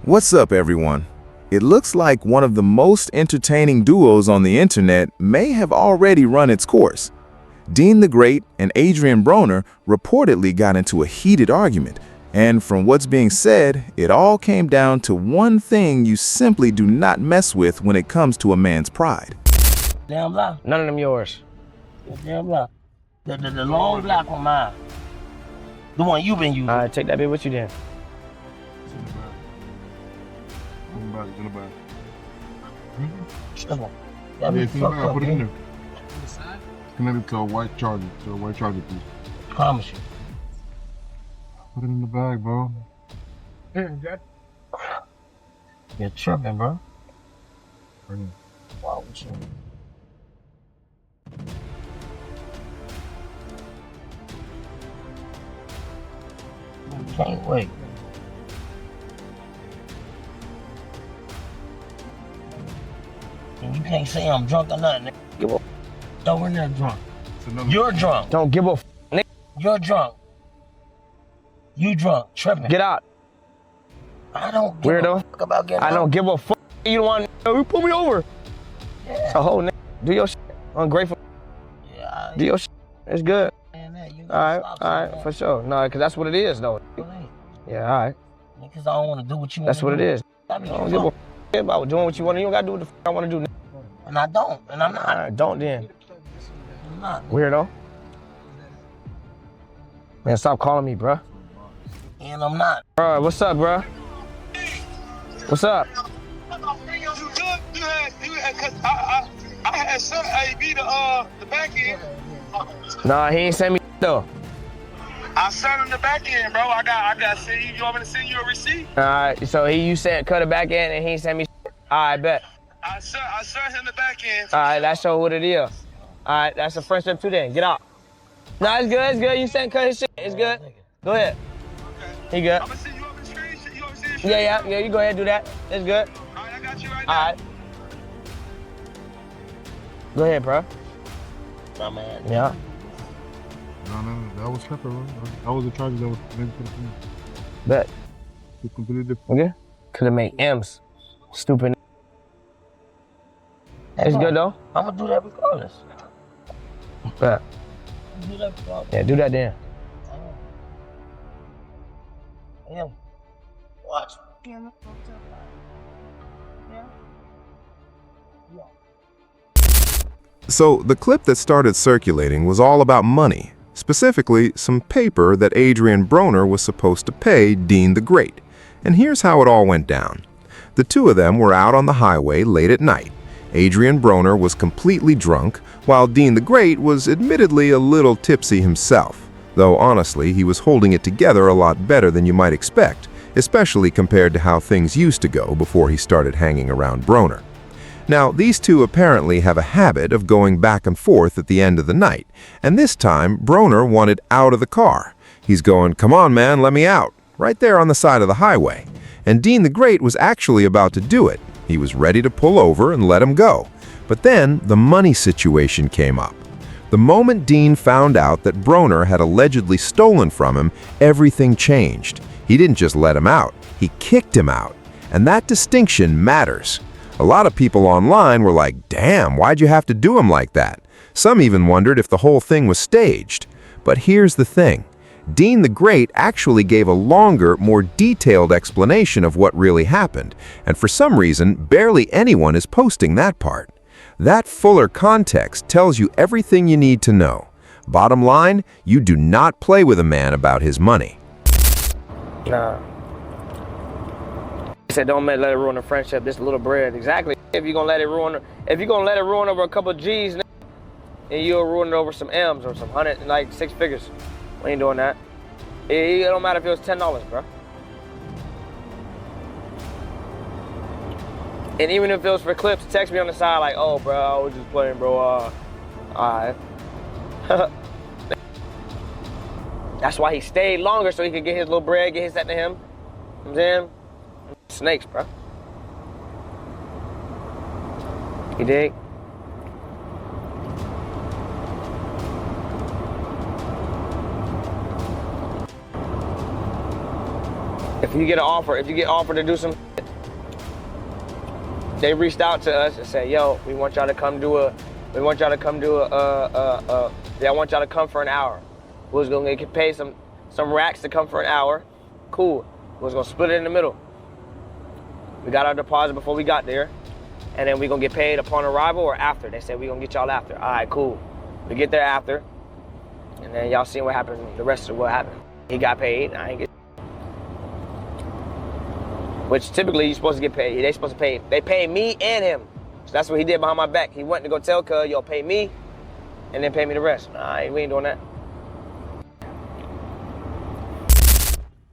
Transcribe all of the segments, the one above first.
What's up, everyone? It looks like one of the most entertaining duos on the internet may have already run its course. Dean the Great and Adrien Broner reportedly got into a heated argument, and from what's being said, it all came down to one thing you simply do not mess with when it comes to a man's pride. Damn block. None of them yours. Damn block. The long block on mine. The one you've been using. All right, take that bit with you then. It's in the bag. It's in the bag. Shut up. Yeah, it's in the bag. Put it in there. Connected to a white charger. Please. Promise you. Put it in the bag, bro. You're tripping, bro. Bring it. Why would you? Can't wait. And you can't say I'm drunk or nothing. Give a over there drunk. You're drunk. Don't give a f. You're drunk. You drunk. Tripping. Get out. I don't give Weirdo. a fuck about getting I don't out. give a f. You don't want to pull me over. Yeah. So whole do your shit. Ungrateful. Yeah, Do your shit. It's good. you All right, for sure. No, because that's what it is, though. Yeah, all right. Because I don't want to do what you want That's to what do. it is. I don't give a f about doing what you want to. You don't got to do what the f I want to do. And I don't. And I'm not. All right, don't then. I'm not. Weirdo. Man, stop calling me, bruh. And I'm not. Bro, what's up, bruh? What's up? I had some AB the back end. Nah, he ain't send me though. I sent him the back end, bro. I got send you. You want me to send you a receipt? All right, so you said cut it back in and he ain't send me. All right, bet. I sent him the back end. All right, that's what it is. All right, that's a friendship too then. Get out. No, it's good, it's good. You said cut his shit. It's good. Go ahead. Okay. He good. I'm gonna send you over the screen. You want me to send you? Yeah, you go ahead and do that. It's good. All right, I got you right All now. right. Go ahead, bro. My man. Yeah. No, that was separate, bro. That was the charger that was connected to the phone. Bet. It's completely different. Okay. Could have made M's. Stupid. It's good though. I'm gonna do that regardless. Bet. Do that regardless. Yeah, do that then. Yeah. Watch. So the clip that started circulating was all about money, specifically some paper that Adrien Broner was supposed to pay Dean the Great. And here's how it all went down. The two of them were out on the highway late at night. Adrien Broner was completely drunk, while Dean the Great was admittedly a little tipsy himself, though honestly he was holding it together a lot better than you might expect, especially compared to how things used to go before he started hanging around Broner. Now, these two apparently have a habit of going back and forth at the end of the night, and this time Broner wanted out of the car. He's going, "Come on, man, let me out," right there on the side of the highway. And Dean the Great was actually about to do it. He was ready to pull over and let him go. But then the money situation came up. The moment Dean found out that Broner had allegedly stolen from him, everything changed. He didn't just let him out, he kicked him out. And that distinction matters. A lot of people online were like, "Damn, why'd you have to do him like that?" Some even wondered if the whole thing was staged. But here's the thing. Dean the Great actually gave a longer, more detailed explanation of what really happened, and for some reason, barely anyone is posting that part. That fuller context tells you everything you need to know. Bottom line, you do not play with a man about his money. Nah. He said don't let it ruin the friendship. This little bread. Exactly. If you're gonna let it ruin over a couple of G's, and you'll ruin it over some M's or some hundred, like 6 figures. We ain't doing that. It don't matter if it was $10, bro. And even if it was for clips, text me on the side like, "Oh, bro, I was just playing, bro. All right." That's why he stayed longer, so he could get his little bread, get his set to him. You know what I'm saying? Snakes, bro. You dig? If you get offered to do some, they reached out to us and said, yo, we want y'all to come do a, I want y'all to come for an hour. We was gonna get paid some racks to come for an hour. Cool. We was gonna split it in the middle. We got our deposit before we got there, and then we gonna get paid upon arrival or after. They said we gonna get y'all after. All right, cool. We get there after, and then y'all seen what happened, the rest of what happened. He got paid, I ain't get. Which typically you're supposed to get paid. They supposed to pay. They pay me and him. So that's what he did behind my back. He went to go tell cuz, yo, pay me, and then pay me the rest. Nah, we ain't doing that.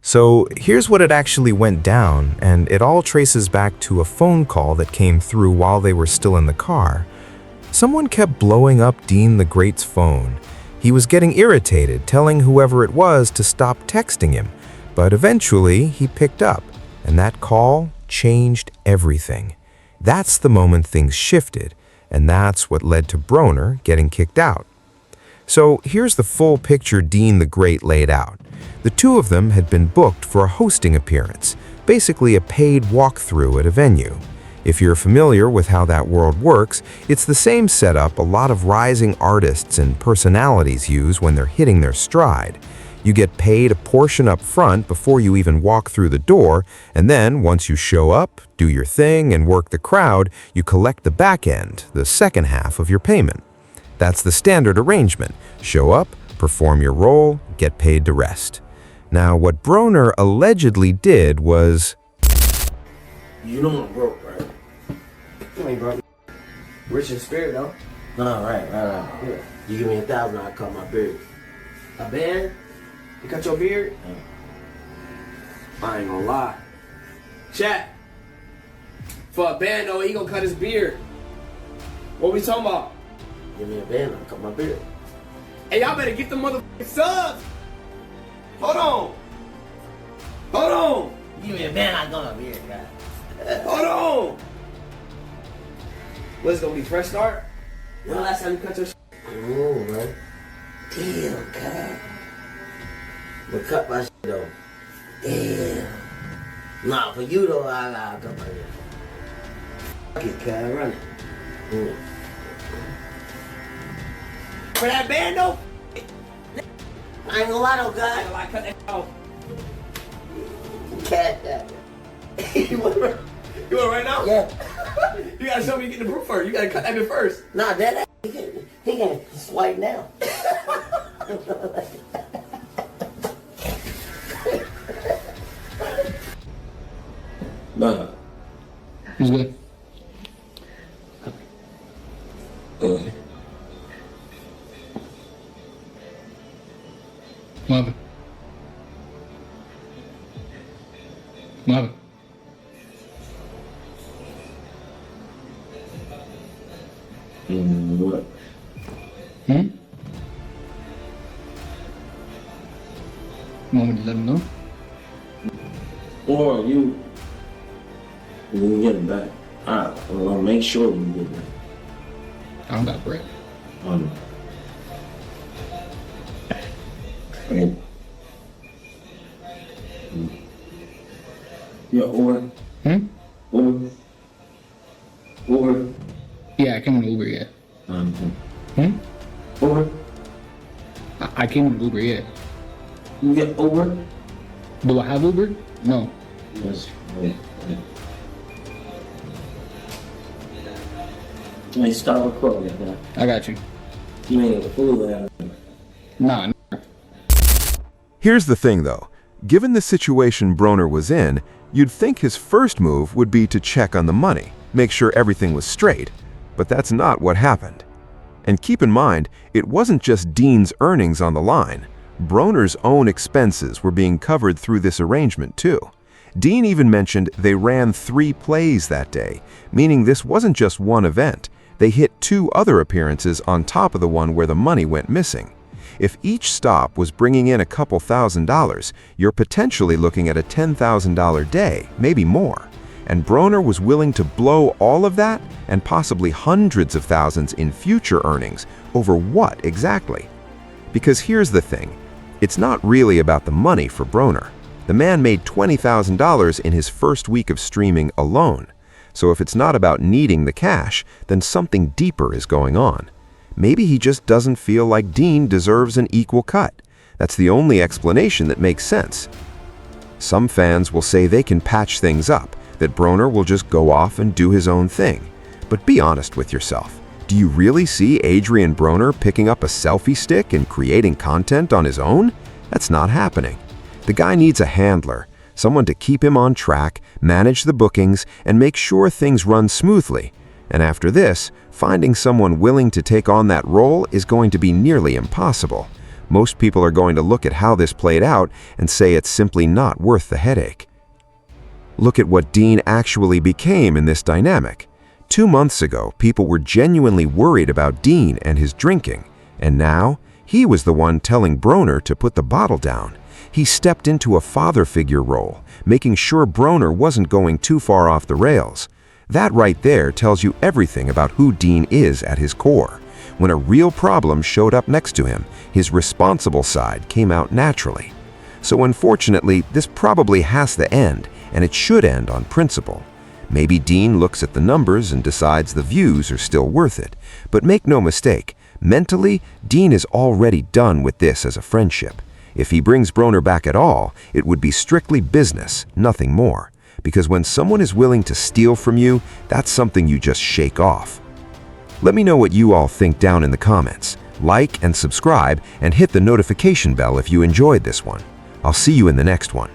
So here's what it actually went down, and it all traces back to a phone call that came through while they were still in the car. Someone kept blowing up Dean the Great's phone. He was getting irritated, telling whoever it was to stop texting him, but eventually he picked up, and that call changed everything. That's the moment things shifted, and that's what led to Broner getting kicked out. So here's the full picture Dean the Great laid out. The two of them had been booked for a hosting appearance, basically a paid walkthrough at a venue. If you're familiar with how that world works, it's the same setup a lot of rising artists and personalities use when they're hitting their stride. You get paid a portion up front before you even walk through the door, and then once you show up, do your thing, and work the crowd, you collect the back end, the second half of your payment. That's the standard arrangement. Show up, perform your role, get paid to rest. Now, what Broner allegedly did was... You know I'm broke, right? You ain't broke. Rich in spirit, though. No, right. Yeah. You give me $1,000, I cut my beard. A band? You cut your beard? I ain't gonna lie. Chat. For a band, though, he gonna cut his beard. What we talking about? Give me a band, I cut my beard. Hey, y'all better get the motherfucking subs. Hold on. Give me a band, I cut my beard, guys. Hold on. What's gonna be fresh start? When the last time you cut your shit? Oh, man. Damn, God. But cut my shit, though. Damn. Nah, for you, though, I cut my beard. Fuck it, God, run it. For that band, though? I ain't gonna lie, though, God. I cut that off. Cat that. You want right now? Yeah. You gotta show me you get the proof first. You gotta cut that bit first. Nah, that he can swipe now. Nah. Who's good? What happened? What happened? What? You want me to let him know? Or you can get it back. I'll make sure you get it back. I don't got bread. Okay. Yeah, or Yeah, I came on Uber, yeah. Or I came on Uber, yeah. you get over. Do I have Uber? No. Yes. Hey, stop recording that. I got you. You ain't a fool out of it. Nah. Here's the thing, though. Given the situation Broner was in, you'd think his first move would be to check on the money, make sure everything was straight. But that's not what happened. And keep in mind, it wasn't just Dean's earnings on the line. Broner's own expenses were being covered through this arrangement, too. Dean even mentioned they ran 3 plays that day, meaning this wasn't just one event. They hit 2 other appearances on top of the one where the money went missing. If each stop was bringing in a couple $1,000s, you're potentially looking at a $10,000 day, maybe more. And Broner was willing to blow all of that and possibly hundreds of thousands in future earnings over what exactly? Because here's the thing, it's not really about the money for Broner. The man made $20,000 in his first week of streaming alone. So if it's not about needing the cash, then something deeper is going on. Maybe he just doesn't feel like Dean deserves an equal cut. That's the only explanation that makes sense. Some fans will say they can patch things up, that Broner will just go off and do his own thing. But be honest with yourself. Do you really see Adrien Broner picking up a selfie stick and creating content on his own? That's not happening. The guy needs a handler, someone to keep him on track, manage the bookings, and make sure things run smoothly. And after this, finding someone willing to take on that role is going to be nearly impossible. Most people are going to look at how this played out and say it's simply not worth the headache. Look at what Dean actually became in this dynamic. 2 months ago, people were genuinely worried about Dean and his drinking, and now he was the one telling Broner to put the bottle down. He stepped into a father figure role, making sure Broner wasn't going too far off the rails. That right there tells you everything about who Dean is at his core. When a real problem showed up next to him, his responsible side came out naturally. So unfortunately, this probably has to end, and it should end on principle. Maybe Dean looks at the numbers and decides the views are still worth it. But make no mistake, mentally, Dean is already done with this as a friendship. If he brings Broner back at all, it would be strictly business, nothing more. Because when someone is willing to steal from you, that's something you just shake off. Let me know what you all think down in the comments. Like and subscribe, and hit the notification bell if you enjoyed this one. I'll see you in the next one.